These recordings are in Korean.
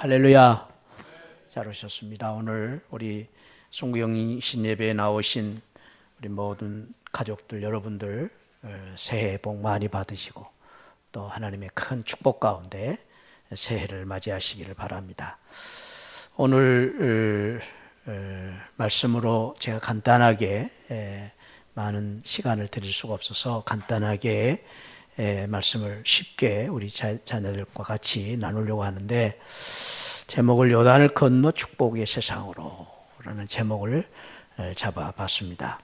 할렐루야. 잘 오셨습니다. 오늘 우리 송구영신 예배에 나오신 우리 모든 가족들 여러분들 새해 복 많이 받으시고 또 하나님의 큰 축복 가운데 새해를 맞이하시기를 바랍니다. 오늘 말씀으로 제가 간단하게 많은 시간을 드릴 수가 없어서 간단하게 말씀을 쉽게 우리 자녀들과 같이 나누려고 하는데, 제목을 요단을 건너 축복의 세상으로 라는 제목을 잡아봤습니다.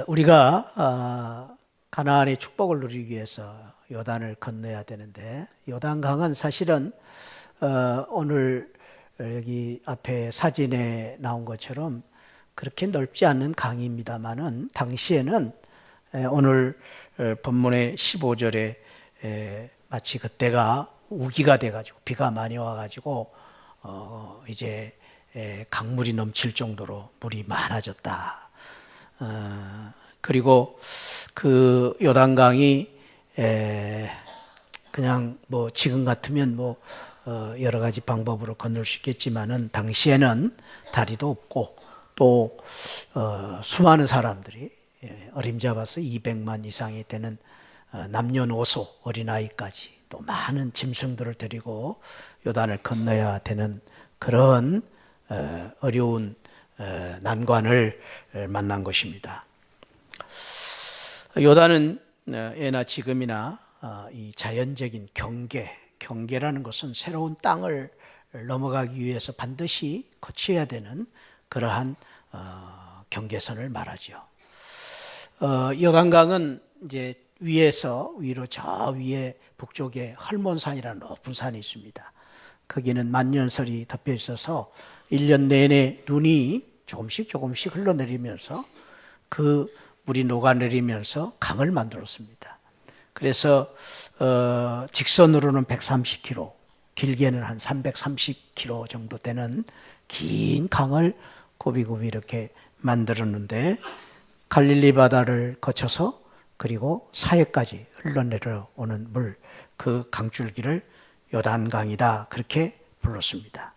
우리가 가나안의 축복을 누리기 위해서 요단을 건너야 되는데, 요단강은 사실은 오늘 여기 앞에 사진에 나온 것처럼 그렇게 넓지 않은 강입니다만은 당시에는 오늘 본문의 15절에 마치 그때가 우기가 돼가지고 비가 많이 와가지고 이제 강물이 넘칠 정도로 물이 많아졌다. 그리고 그 요단강이 그냥 뭐 지금 같으면 뭐 여러 가지 방법으로 건널 수 있겠지만은 당시에는 다리도 없고 또 수많은 사람들이 어림잡아서 200만 이상이 되는 남녀노소 어린아이까지 또 많은 짐승들을 데리고 요단을 건너야 되는 그런 어려운 난관을 만난 것입니다. 요단은 예나 지금이나 이 자연적인 경계라는 것은 새로운 땅을 넘어가기 위해서 반드시 거쳐야 되는 그러한 경계선을 말하죠. 요단강은 이제 위에서 위로 저 위에 북쪽에 헐몬산이라는 높은 산이 있습니다. 거기는 만년설이 덮여 있어서 1년 내내 눈이 조금씩 흘러내리면서 그 물이 녹아내리면서 강을 만들었습니다. 그래서 직선으로는 130km, 길게는 한 330km 정도 되는 긴 강을 굽이굽이 이렇게 만들었는데, 갈릴리 바다를 거쳐서 그리고 사해까지 흘러내려오는 물, 그 강줄기를 요단강이다 그렇게 불렀습니다.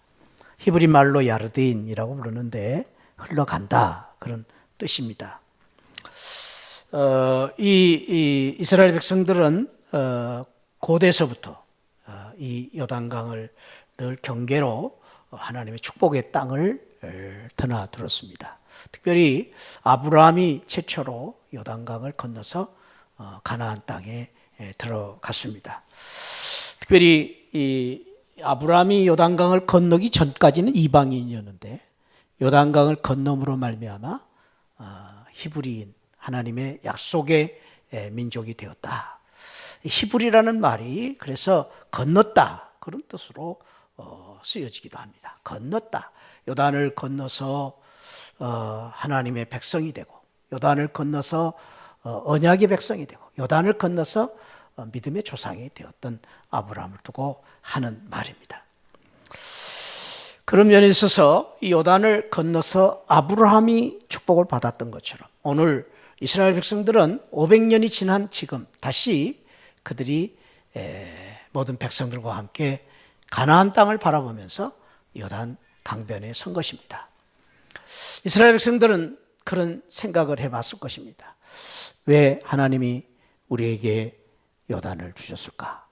히브리 말로 야르딘이라고 부르는데 흘러간다 그런 뜻입니다. 이 이스라엘 백성들은 고대서부터 이 요단강을 늘 경계로 하나님의 축복의 땅을 드나들었습니다. 특별히 아브라함이 최초로 요단강을 건너서 가나안 땅에 들어갔습니다. 특별히 이 아브라함이 요단강을 건너기 전까지는 이방인이었는데 요단강을 건너므로 말미암아 히브리인 하나님의 약속의 민족이 되었다. 히브리라는 말이 그래서 건넜다 그런 뜻으로 쓰여지기도 합니다. 건넜다. 요단을 건너서 하나님의 백성이 되고, 요단을 건너서 언약의 백성이 되고, 요단을 건너서 믿음의 조상이 되었던 아브라함을 두고 하는 말입니다. 그런 면에 있어서 이 요단을 건너서 아브라함이 축복을 받았던 것처럼 오늘 이스라엘 백성들은 500년이 지난 지금 다시 그들이 모든 백성들과 함께 가나안 땅을 바라보면서 요단 강변에 선 것입니다. 이스라엘 백성들은 그런 생각을 해봤을 것입니다. 왜 하나님이 우리에게 요단을 주셨을까?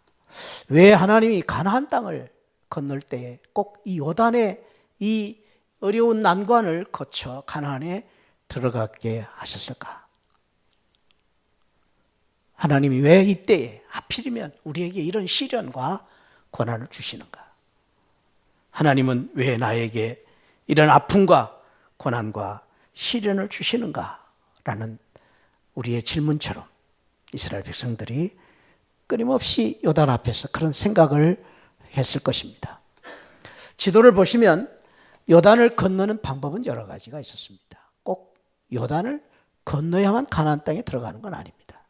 왜 하나님이 가나안 땅을 건널 때에 꼭 이 요단의 이 어려운 난관을 거쳐 가나안에 들어가게 하셨을까? 하나님이 왜 이때에 하필이면 우리에게 이런 시련과 고난을 주시는가? 하나님은 왜 나에게 이런 아픔과 고난과 시련을 주시는가? 라는 우리의 질문처럼 이스라엘 백성들이 끊임없이 요단 앞에서 그런 생각을 했을 것입니다. 지도를 보시면 요단을 건너는 방법은 여러 가지가 있었습니다. 꼭 요단을 건너야만 가나안 땅에 들어가는 건 아닙니다.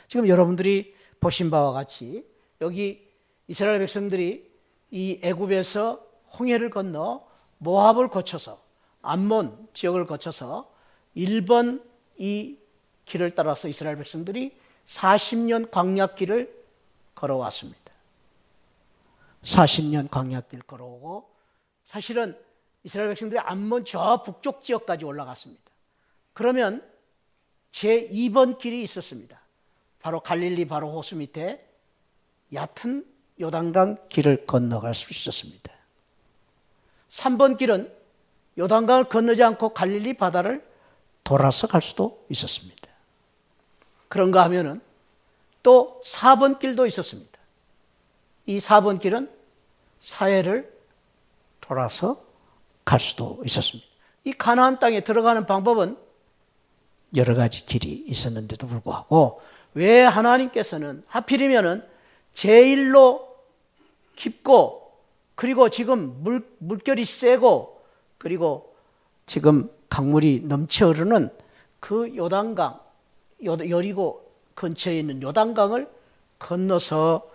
지금 여러분들이 보신 바와 같이 여기 이스라엘 백성들이 이 애굽에서 홍해를 건너 모압을 거쳐서 암몬 지역을 거쳐서 1번 이 길을 따라서 이스라엘 백성들이 40년 광야길을 걸어왔습니다. 40년 광야길 걸어오고 사실은 이스라엘 백성들이 암몬 저 북쪽 지역까지 올라갔습니다. 그러면 제2번 길이 있었습니다. 바로 갈릴리 바로 호수 밑에 얕은 요단강 길을 건너갈 수 있었습니다. 3번 길은 요단강을 건너지 않고 갈릴리 바다를 돌아서 갈 수도 있었습니다. 그런가 하면은 또 4번 길도 있었습니다. 이 4번 길은 사해를 돌아서 갈 수도 있었습니다. 이 가나안 땅에 들어가는 방법은 여러 가지 길이 있었는데도 불구하고 왜 하나님께서는 하필이면은 제일로 깊고 그리고 지금 물결이 세고 그리고 지금 강물이 넘쳐 흐르는 그 요단강, 여리고 근처에 있는 요단강을 건너서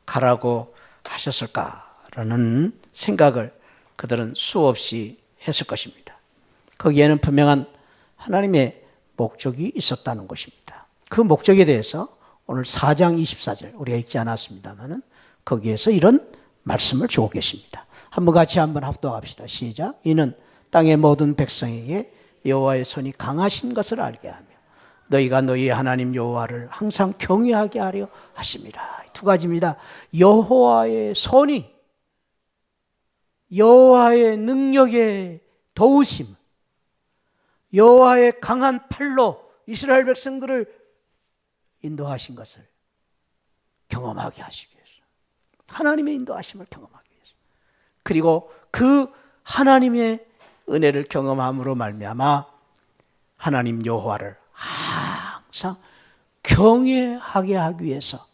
가라고 하셨을까라는 생각을 그들은 수없이 했을 것입니다. 거기에는 분명한 하나님의 목적이 있었다는 것입니다. 그 목적에 대해서 오늘 4장 24절 우리가 읽지 않았습니다만 거기에서 이런 말씀을 주고 계십니다. 한번 같이 한번 합독합시다. 시작. 이는 땅의 모든 백성에게 여호와의 손이 강하신 것을 알게 하며 너희가 너희 하나님 여호와를 항상 경외하게 하려 하심이라. 두 가지입니다. 여호와의 손이 여호와의 능력의 도우심, 여호와의 강한 팔로 이스라엘 백성들을 인도하신 것을 경험하게 하시기 위해서, 하나님의 인도하심을 경험하기 위해서, 그리고 그 하나님의 은혜를 경험함으로 말미암아 하나님 여호와를 항상 경외하게 하기 위해서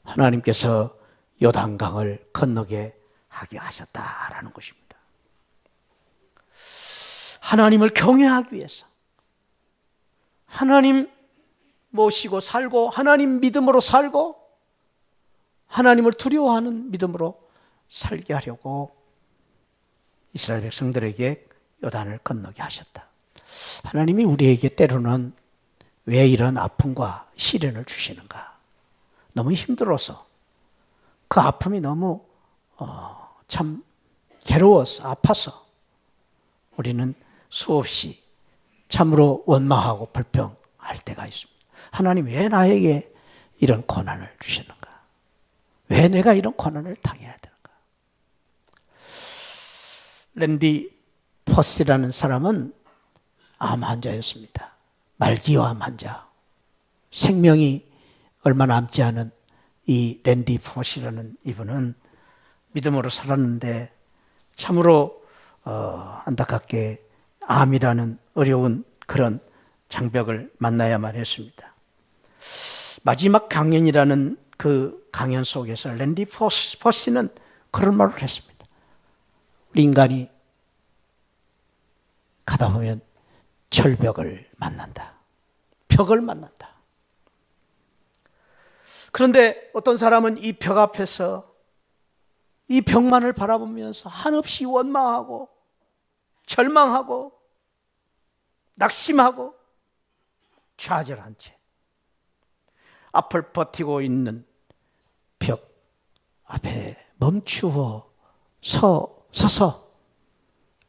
하나님께서 요단강을 건너게 하게 하셨다라는 것입니다. 하나님을 경외하기 위해서 하나님 모시고 살고 하나님 믿음으로 살고 하나님을 두려워하는 믿음으로 살게 하려고 이스라엘 백성들에게 요단을 건너게 하셨다. 하나님이 우리에게 때로는 왜 이런 아픔과 시련을 주시는가? 너무 힘들어서 그 아픔이 너무 참 괴로워서 아파서 우리는 수없이 참으로 원망하고 불평할 때가 있습니다. 하나님 왜 나에게 이런 고난을 주시는가? 왜 내가 이런 고난을 당해야 되는가? 랜디 포스라는 사람은 암 환자였습니다. 말기암 환자. 생명이 얼마 남지 않은 이 랜디 포스라는 이분은 믿음으로 살았는데 참으로 안타깝게 암이라는 어려운 그런 장벽을 만나야만 했습니다. 마지막 강연이라는 그 강연 속에서 랜디 포스는 그런 말을 했습니다. 우리 인간이 가다 보면 절벽을 만난다. 벽을 만난다. 그런데 어떤 사람은 이 벽 앞에서 이 벽만을 바라보면서 한없이 원망하고 절망하고 낙심하고 좌절한 채 앞을 버티고 있는 벽 앞에 멈추어 서서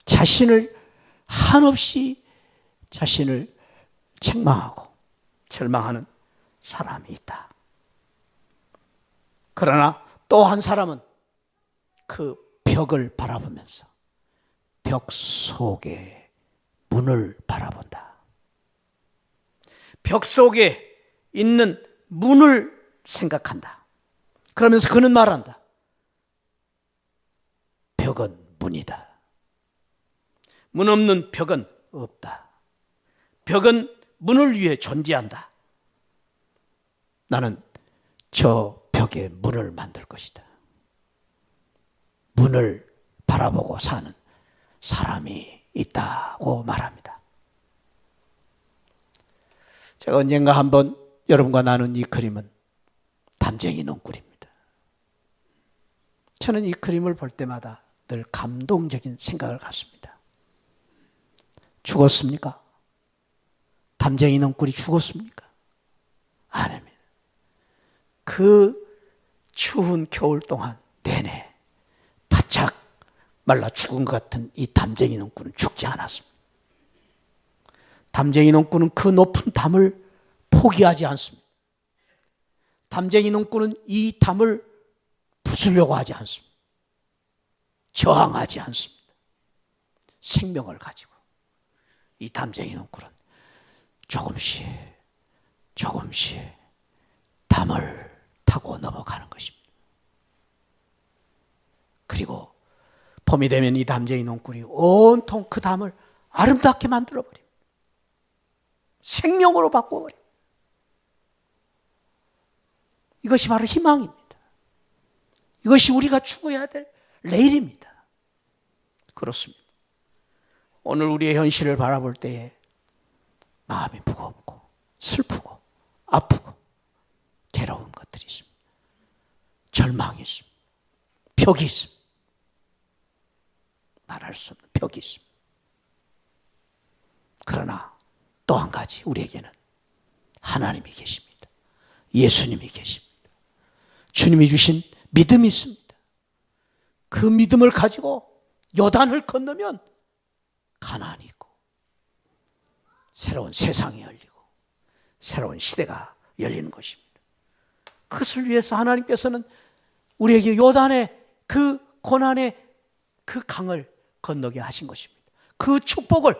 자신을 한없이 자신을 책망하고 절망하는 사람이 있다. 그러나 또 한 사람은 그 벽을 바라보면서 벽 속에 문을 바라본다. 벽 속에 있는 문을 생각한다. 그러면서 그는 말한다. 벽은 문이다. 문 없는 벽은 없다. 벽은 문을 위해 존재한다. 나는 저 벽에 문을 만들 것이다. 문을 바라보고 사는 사람이 있다고 말합니다. 제가 언젠가 한번 여러분과 나눈 이 그림은 담쟁이 넝굴입니다. 저는 이 그림을 볼 때마다 늘 감동적인 생각을 갖습니다. 죽었습니까? 담쟁이 넝굴이 죽었습니까? 아닙니다. 그 추운 겨울 동안 내내 말라 죽은 것 같은 이 담쟁이 농꾼은 죽지 않았습니다. 담쟁이 농꾼은 그 높은 담을 포기하지 않습니다. 담쟁이 농꾼은 이 담을 부수려고 하지 않습니다. 저항하지 않습니다. 생명을 가지고 이 담쟁이 농꾼은 조금씩 담을 타고 넘어가는 것입니다. 그리고 봄이 되면 이 담쟁이 농꾼이 온통 그 담을 아름답게 만들어버립니다. 생명으로 바꿔버립니다. 이것이 바로 희망입니다. 이것이 우리가 추구해야 될 내일입니다. 그렇습니다. 오늘 우리의 현실을 바라볼 때에 마음이 무겁고 슬프고 아프고 괴로운 것들이 있습니다. 절망이 있습니다. 벽이 있습니다. 말할 수 없는 벽이 있습니다. 그러나 또 한 가지 우리에게는 하나님이 계십니다. 예수님이 계십니다. 주님이 주신 믿음이 있습니다. 그 믿음을 가지고 요단을 건너면 가나안이 있고 새로운 세상이 열리고 새로운 시대가 열리는 것입니다. 그것을 위해서 하나님께서는 우리에게 요단의 그 고난의 그 강을 건너게 하신 것입니다. 그 축복을,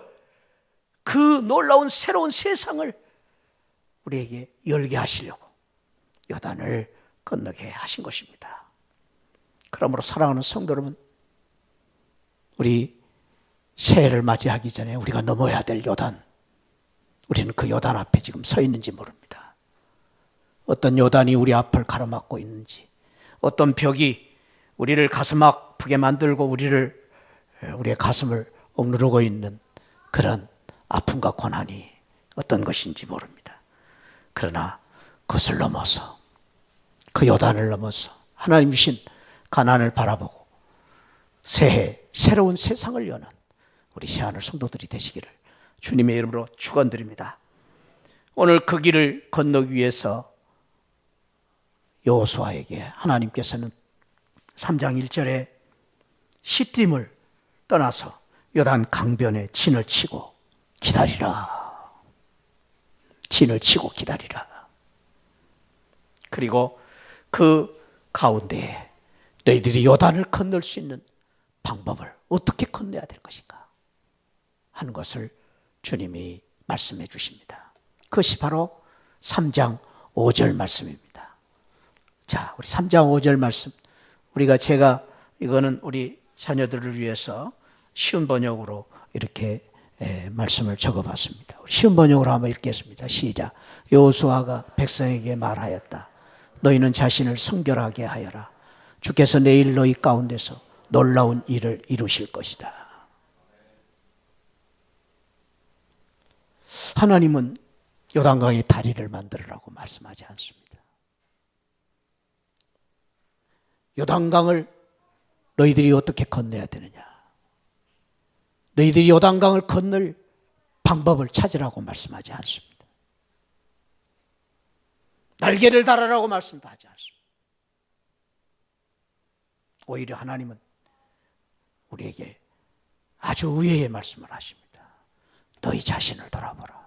그 놀라운 새로운 세상을 우리에게 열게 하시려고 요단을 건너게 하신 것입니다. 그러므로 사랑하는 성도 여러분, 우리 새해를 맞이하기 전에 우리가 넘어야 될 요단, 우리는 그 요단 앞에 지금 서 있는지 모릅니다. 어떤 요단이 우리 앞을 가로막고 있는지, 어떤 벽이 우리를 가슴 아프게 만들고 우리의 가슴을 억누르고 있는 그런 아픔과 고난이 어떤 것인지 모릅니다. 그러나 그것을 넘어서, 그 요단을 넘어서 하나님 주신 가나안을 바라보고 새해 새로운 세상을 여는 우리 새하늘 성도들이 되시기를 주님의 이름으로 축원드립니다. 오늘 그 길을 건너기 위해서 여호수아에게 하나님께서는 3장 1절에 시딤을 떠나서 요단 강변에 진을 치고 기다리라. 진을 치고 기다리라. 그리고 그 가운데에 너희들이 요단을 건널 수 있는 방법을 어떻게 건너야 될 것인가 하는 것을 주님이 말씀해 주십니다. 그것이 바로 3장 5절 말씀입니다. 자, 우리 3장 5절 말씀, 제가 이거는 우리 자녀들을 위해서 쉬운 번역으로 이렇게 말씀을 적어봤습니다. 우리 쉬운 번역으로 한번 읽겠습니다. 시작. 여호수아가 백성에게 말하였다. 너희는 자신을 성결하게 하여라. 주께서 내일 너희 가운데서 놀라운 일을 이루실 것이다. 하나님은 요단강에 다리를 만들으라고 말씀하지 않습니다. 요단강을 너희들이 어떻게 건너야 되느냐? 너희들이 요단강을 건널 방법을 찾으라고 말씀하지 않습니다. 날개를 달아라고 말씀도 하지 않습니다. 오히려 하나님은 우리에게 아주 의외의 말씀을 하십니다. 너희 자신을 돌아보라.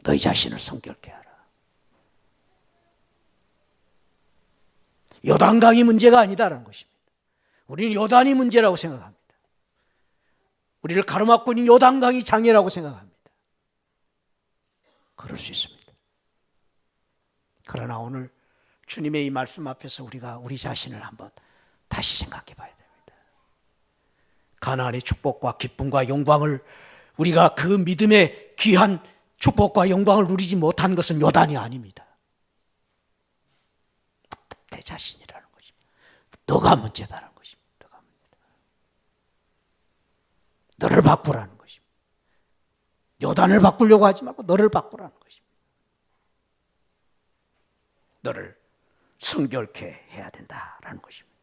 너희 자신을 성결케 하라. 요단강이 문제가 아니다라는 것입니다. 우리는 요단이 문제라고 생각합니다. 우리를 가로막고 있는 요단강이 장애라고 생각합니다. 그럴 수 있습니다. 그러나 오늘 주님의 이 말씀 앞에서 우리가 우리 자신을 한번 다시 생각해 봐야 됩니다. 가나안의 축복과 기쁨과 영광을, 우리가 그 믿음의 귀한 축복과 영광을 누리지 못한 것은 요단이 아닙니다. 내 자신이라는 것입니다. 너가 문제다라는 것입니다. 너가 문제다. 너를 바꾸라는 것입니다. 요단을 바꾸려고 하지 말고 너를 바꾸라는 것입니다. 너를 성결케 해야 된다라는 것입니다.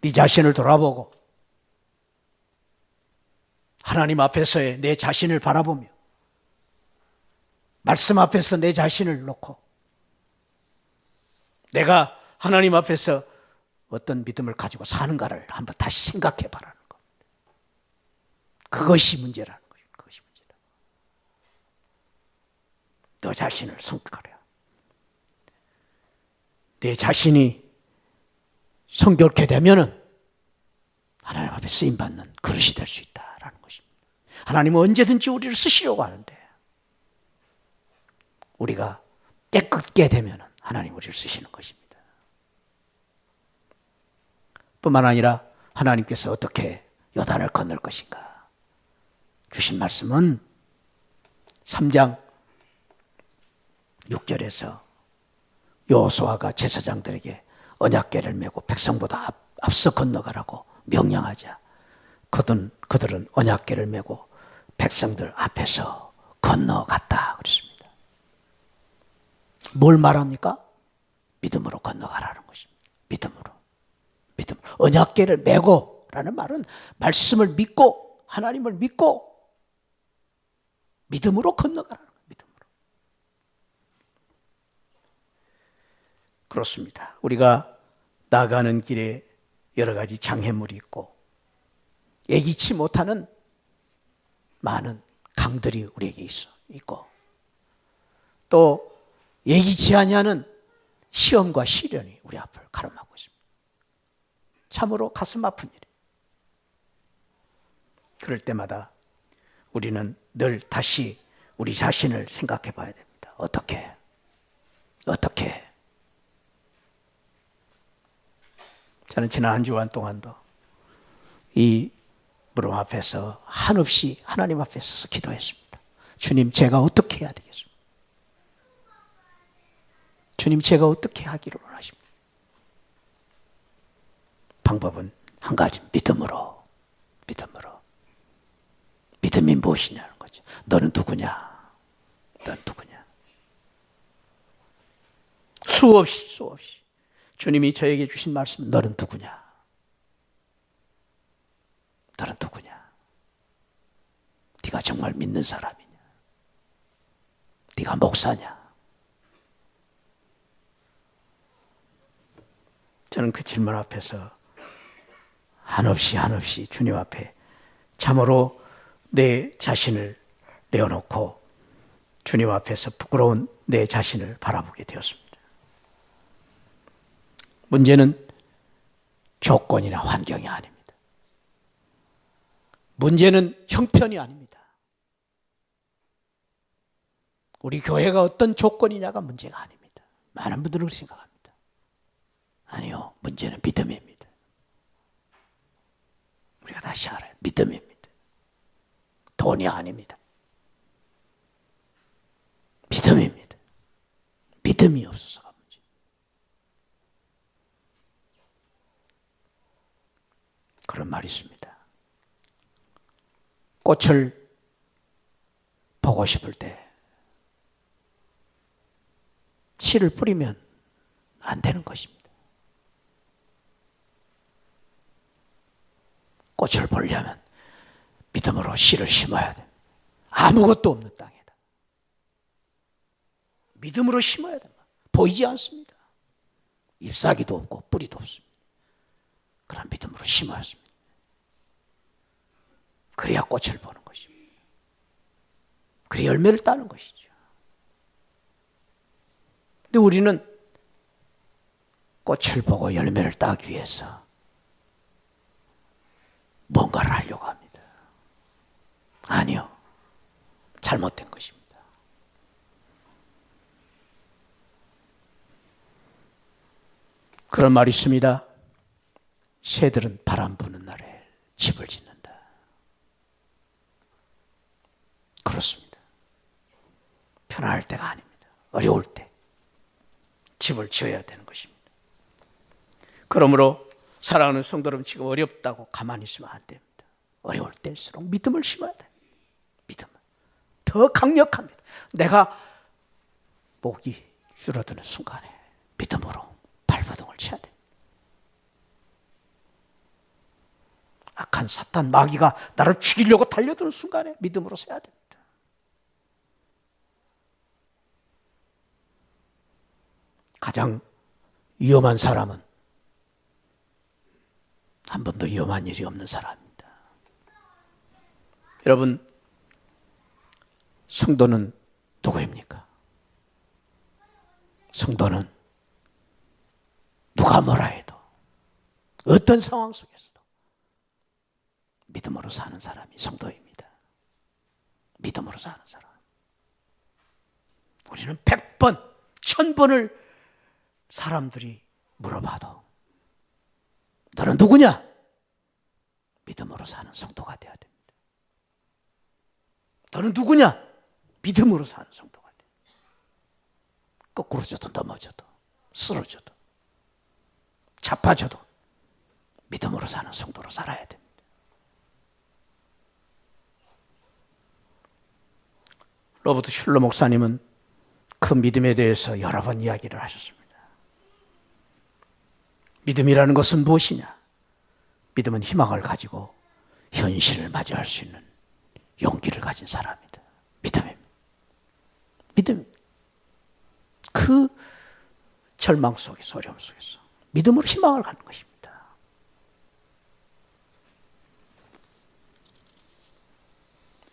네 자신을 돌아보고 하나님 앞에서의 내 자신을 바라보며 말씀 앞에서 내 자신을 놓고 내가 하나님 앞에서 어떤 믿음을 가지고 사는가를 한번 다시 생각해 보라는 겁니다. 그것이 문제라는 거예요. 그것이 문제다. 너 자신을 성격하라. 내 자신이 성결케 되면은 하나님 앞에 쓰임받는 그릇이 될 수 있다라는 것입니다. 하나님은 언제든지 우리를 쓰시려고 하는데 우리가 깨끗게 되면 하나님 우리를 쓰시는 것입니다. 뿐만 아니라 하나님께서 어떻게 요단을 건널 것인가 주신 말씀은 3장 6절에서 여호수아가 제사장들에게 언약궤를 메고 백성보다 앞서 건너가라고 명령하자 그들은 언약궤를 메고 백성들 앞에서 건너갔다 그랬습니다. 뭘 말합니까? 믿음으로 건너가라는 것입니다. 믿음으로. 언약궤를 메고 라는 말은 말씀을 믿고 하나님을 믿고 믿음으로 건너가라는 거예요. 믿음으로. 그렇습니다. 우리가 나가는 길에 여러 가지 장애물이 있고 예기치 못하는 많은 강들이 우리에게 있고 또 예기치 아니하는 시험과 시련이 우리 앞을 가로막고 있습니다. 참으로 가슴 아픈 일이에요. 그럴 때마다 우리는 늘 다시 우리 자신을 생각해 봐야 됩니다. 어떻게? 저는 지난 한 주간 동안도 이 무릎 앞에서 한없이 하나님 앞에 서서 기도했습니다. 주님, 제가 어떻게 해야 되겠습니까? 주님, 제가 어떻게 하기를 원하십니까? 방법은 한 가지, 믿음으로. 믿음이 무엇이냐는 거죠. 너는 누구냐? 수없이 주님이 저에게 주신 말씀, 너는 누구냐? 네가 정말 믿는 사람이냐? 네가 목사냐? 저는 그 질문 앞에서 한없이 주님 앞에 참으로 내 자신을 내어놓고 주님 앞에서 부끄러운 내 자신을 바라보게 되었습니다. 문제는 조건이나 환경이 아닙니다. 문제는 형편이 아닙니다. 우리 교회가 어떤 조건이냐가 문제가 아닙니다. 많은 분들은 그렇게 생각합니다. 아니요, 문제는 믿음입니다. 우리가 다시 알아요. 믿음입니다. 돈이 아닙니다. 믿음입니다. 믿음이 없어서가 문제. 그런 말이 있습니다. 꽃을 보고 싶을 때 씨를 뿌리면 안 되는 것입니다. 꽃을 보려면 믿음으로 씨를 심어야 돼. 아무것도 없는 땅에다. 믿음으로 심어야 됩니다. 보이지 않습니다. 잎사귀도 없고 뿌리도 없습니다. 그런 믿음으로 심어야 합니다. 그래야 꽃을 보는 것입니다. 그래야 열매를 따는 것이죠. 근데 우리는 꽃을 보고 열매를 따기 위해서 뭔가를 하려고 합니다. 아니요. 잘못된 것입니다. 그런 말이 있습니다. 새들은 바람 부는 날에 집을 짓는다. 그렇습니다. 편안할 때가 아닙니다. 어려울 때 집을 지어야 되는 것입니다. 그러므로 사랑하는 성도 여러분, 지금 어렵다고 가만히 있으면 안 됩니다. 어려울 때일수록 믿음을 심어야 돼요. 믿음은 더 강력합니다. 내가 목이 줄어드는 순간에 믿음으로 발버둥을 쳐야 됩니다. 악한 사탄 마귀가 나를 죽이려고 달려드는 순간에 믿음으로 서야 됩니다. 가장 위험한 사람은 한 번도 위험한 일이 없는 사람입니다. 여러분, 성도는 누구입니까? 성도는 누가 뭐라 해도 어떤 상황 속에서도 믿음으로 사는 사람이 성도입니다. 믿음으로 사는 사람. 우리는 100번, 1000번을 사람들이 물어봐도 너는 누구냐? 믿음으로 사는 성도가 되어야 됩니다. 너는 누구냐? 믿음으로 사는 성도가 돼요. 거꾸로져도 넘어져도 쓰러져도 자빠져도 믿음으로 사는 성도로 살아야 됩니다. 로버트 슐러 목사님은 그 믿음에 대해서 여러 번 이야기를 하셨습니다. 믿음이라는 것은 무엇이냐? 믿음은 희망을 가지고 현실을 맞이할 수 있는 용기를 가진 사람이다. 믿음입니다. 믿음. 그 절망 속에서, 어려움 속에서 믿음으로 희망을 갖는 것입니다.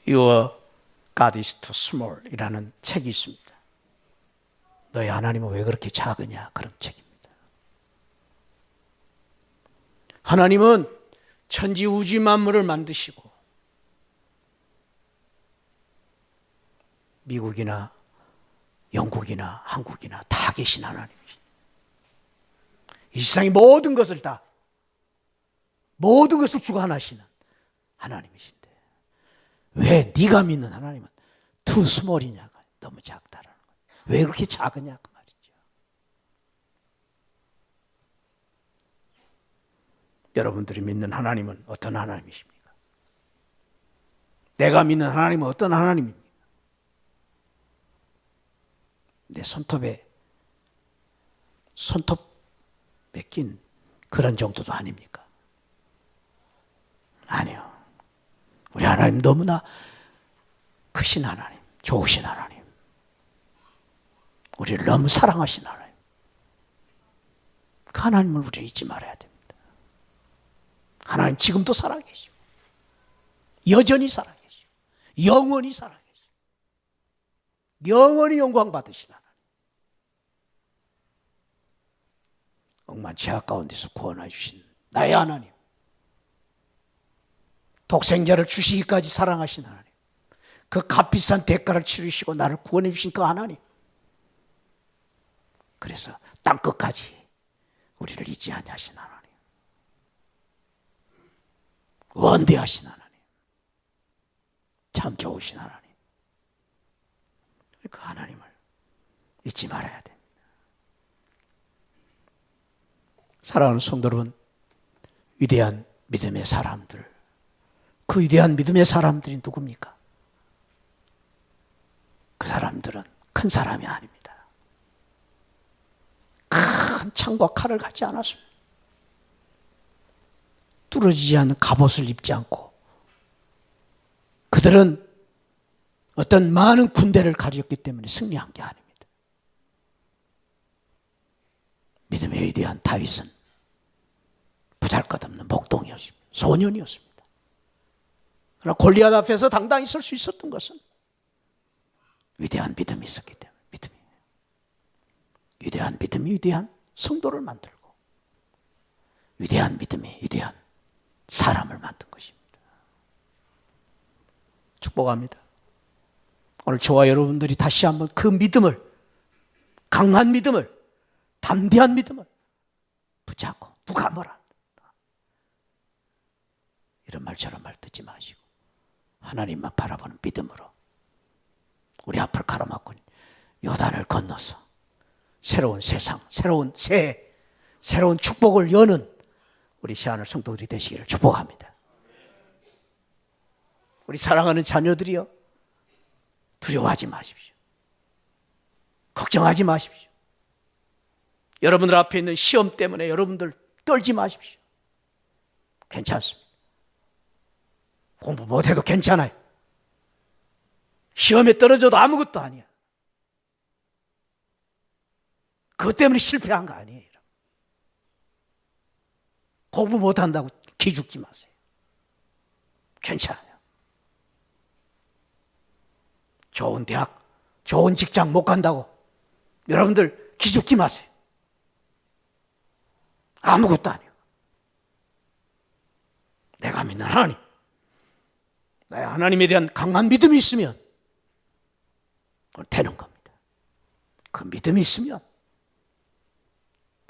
Your God is too small 이라는 책이 있습니다. 너의 하나님은 왜 그렇게 작으냐? 그런 책입니다. 하나님은 천지 우주 만물을 만드시고 미국이나 영국이나 한국이나 다 계신 하나님이십니다. 이 세상의 모든 것을 주관하시는 하나님이신데 왜 네가 믿는 하나님은 too small이냐가 너무 작다라는 거예요. 왜 그렇게 작으냐 그 말이죠. 여러분들이 믿는 하나님은 어떤 하나님이십니까? 내가 믿는 하나님은 어떤 하나님입니까? 내 손톱에 낀 그런 정도도 아닙니까? 아니요. 우리 하나님 너무나 크신 하나님, 좋으신 하나님, 우리를 너무 사랑하신 하나님. 그 하나님을 우리가 잊지 말아야 됩니다. 하나님 지금도 살아계시고 여전히 살아계시고 영원히 살아계시고 영원히 영광 받으신 하나님. 억만 죄악 가운데서 구원해 주신 나의 하나님. 독생자를 주시기까지 사랑하신 하나님. 그 값비싼 대가를 치르시고 나를 구원해 주신 그 하나님. 그래서 땅끝까지 우리를 잊지 아니하신 하나님. 원대하신 하나님. 참 좋으신 하나님. 그 하나님을 잊지 말아야 됩니다. 사랑하는 성도 여러분, 위대한 믿음의 사람들, 그 위대한 믿음의 사람들이 누굽니까? 그 사람들은 큰 사람이 아닙니다. 큰 창과 칼을 갖지 않았습니다. 뚫어지지 않는 갑옷을 입지 않고 그들은 어떤 많은 군대를 가졌기 때문에 승리한 게 아닙니다. 믿음의 위대한 다윗은 보잘것없는 목동이었습니다. 소년이었습니다. 그러나 골리앗 앞에서 당당히 설 수 있었던 것은 위대한 믿음이 있었기 때문에 믿음이에요. 위대한 믿음이 위대한 성도를 만들고 위대한 믿음이 위대한 사람을 만든 것입니다. 축복합니다. 오늘 저와 여러분들이 다시 한번 그 믿음을, 강한 믿음을, 담대한 믿음을 붙잡고 누가 뭐라 이런 말 저런 말 듣지 마시고 하나님만 바라보는 믿음으로 우리 앞을 가로막고 요단을 건너서 새로운 세상, 새로운 새해, 새로운 축복을 여는 우리 시안을 성도들이 되시기를 축복합니다. 우리 사랑하는 자녀들이여, 두려워하지 마십시오. 걱정하지 마십시오. 여러분들 앞에 있는 시험 때문에 여러분들 떨지 마십시오. 괜찮습니다. 공부 못해도 괜찮아요. 시험에 떨어져도 아무것도 아니야. 그것 때문에 실패한 거 아니에요. 공부 못한다고 기죽지 마세요. 괜찮아요. 좋은 대학, 좋은 직장 못 간다고 여러분들 기죽지 마세요. 아무것도 아니에요. 내가 믿는 하나님, 나의 하나님에 대한 강한 믿음이 있으면 되는 겁니다. 그 믿음이 있으면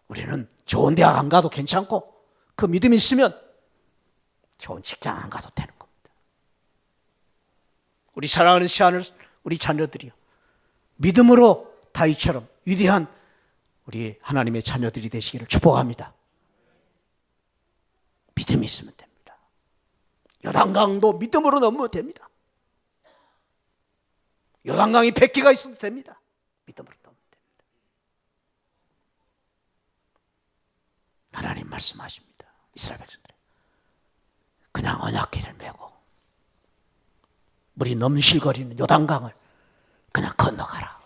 우리는 좋은 대학 안 가도 괜찮고, 그 믿음이 있으면 좋은 직장 안 가도 되는 겁니다. 우리 사랑하는 시안을 우리 자녀들이요, 믿음으로 다윗처럼 위대한 우리 하나님의 자녀들이 되시기를 축복합니다. 믿음이 있으면 됩니다. 요단강도 믿음으로 넘으면 됩니다. 요단강이 100개가 있어도 됩니다. 믿음으로 넘으면 됩니다. 하나님 말씀하십니다. 이스라엘 백성들, 그냥 언약궤를 메고 물이 넘실거리는 요단강을 그냥 건너가라.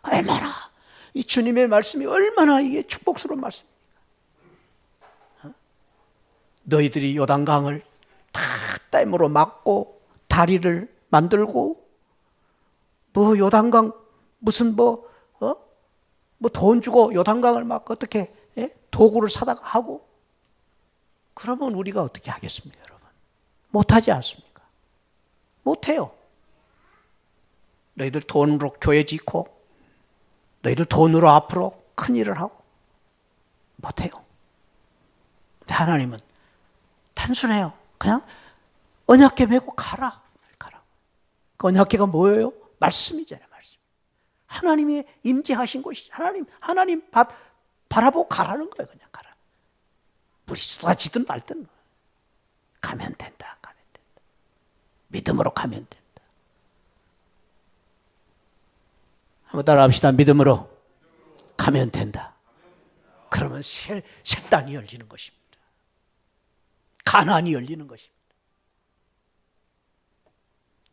얼마나 이 주님의 말씀이 얼마나 이게 축복스러운 말씀입니까? 너희들이 요단강을 다 댐으로 막고 다리를 만들고 뭐 요단강 무슨 뭐 돈 주고 요단강을 막 어떻게 도구를 사다가 하고, 그러면 우리가 어떻게 하겠습니까, 여러분? 못하지 않습니까? 못해요. 너희들 돈으로 교회 짓고 너희들 돈으로 앞으로 큰 일을 하고 못해요. 근데 하나님은 단순해요. 그냥 언약궤 메고 가라. 그 언약궤가 뭐예요? 말씀이잖아요. 말씀. 하나님이 임재하신 곳이죠. 하나님 바라보고 가라는 거예요. 그냥 가라. 물이 쏟아지든 말든 가면 된다. 믿음으로 가면 된다. 한번 따라합시다. 믿음으로 가면 된다. 그러면 새 땅이 열리는 것입니다. 가나안이 열리는 것입니다.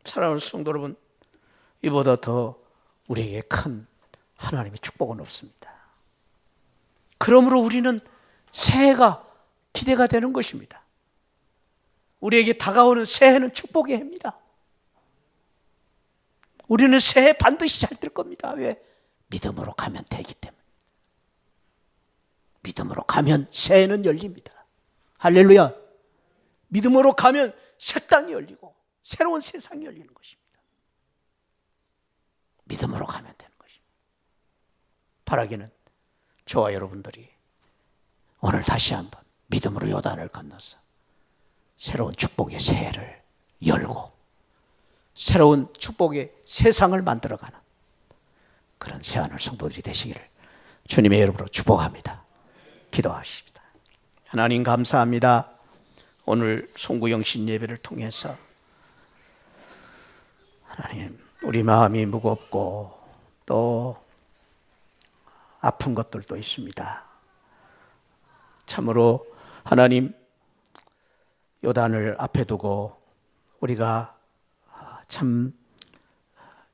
사랑하는 성도 여러분, 이보다 더 우리에게 큰 하나님의 축복은 없습니다. 그러므로 우리는 새해가 기대가 되는 것입니다. 우리에게 다가오는 새해는 축복의 해입니다. 우리는 새해 반드시 잘 될 겁니다. 왜? 믿음으로 가면 되기 때문에. 믿음으로 가면 새해는 열립니다. 할렐루야. 믿음으로 가면 새 땅이 열리고 새로운 세상이 열리는 것입니다. 믿음으로 가면 되는 것입니다. 바라기는 저와 여러분들이 오늘 다시 한번 믿음으로 요단을 건너서 새로운 축복의 새해를 열고 새로운 축복의 세상을 만들어가는 그런 새하늘 성도들이 되시기를 주님의 이름으로 축복합니다. 기도하십니다. 하나님 감사합니다. 오늘 송구영신 예배를 통해서 하나님, 우리 마음이 무겁고 또 아픈 것들도 있습니다. 참으로 하나님, 요단을 앞에 두고 우리가 참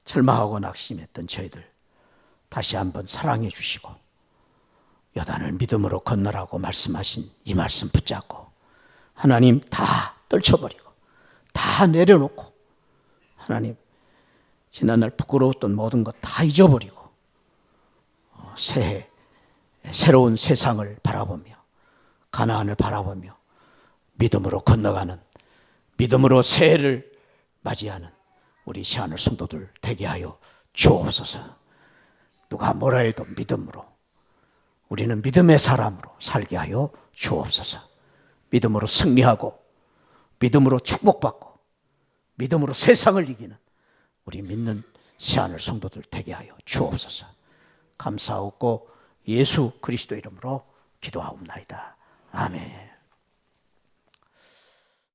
절망하고 낙심했던 저희들 다시 한번 사랑해 주시고 요단을 믿음으로 건너라고 말씀하신 이 말씀 붙잡고 하나님 다 떨쳐버리고 다 내려놓고 하나님 지난날 부끄러웠던 모든 것 다 잊어버리고 새해 새로운 세상을 바라보며 가나안을 바라보며 믿음으로 건너가는, 믿음으로 새해를 맞이하는 우리 새하늘 성도들 되게 하여 주옵소서. 누가 뭐라 해도 믿음으로, 우리는 믿음의 사람으로 살게 하여 주옵소서. 믿음으로 승리하고 믿음으로 축복받고 믿음으로 세상을 이기는 우리 믿는 새하늘 성도들 되게 하여 주옵소서. 감사하고 예수 그리스도 이름으로 기도하옵나이다. 아멘.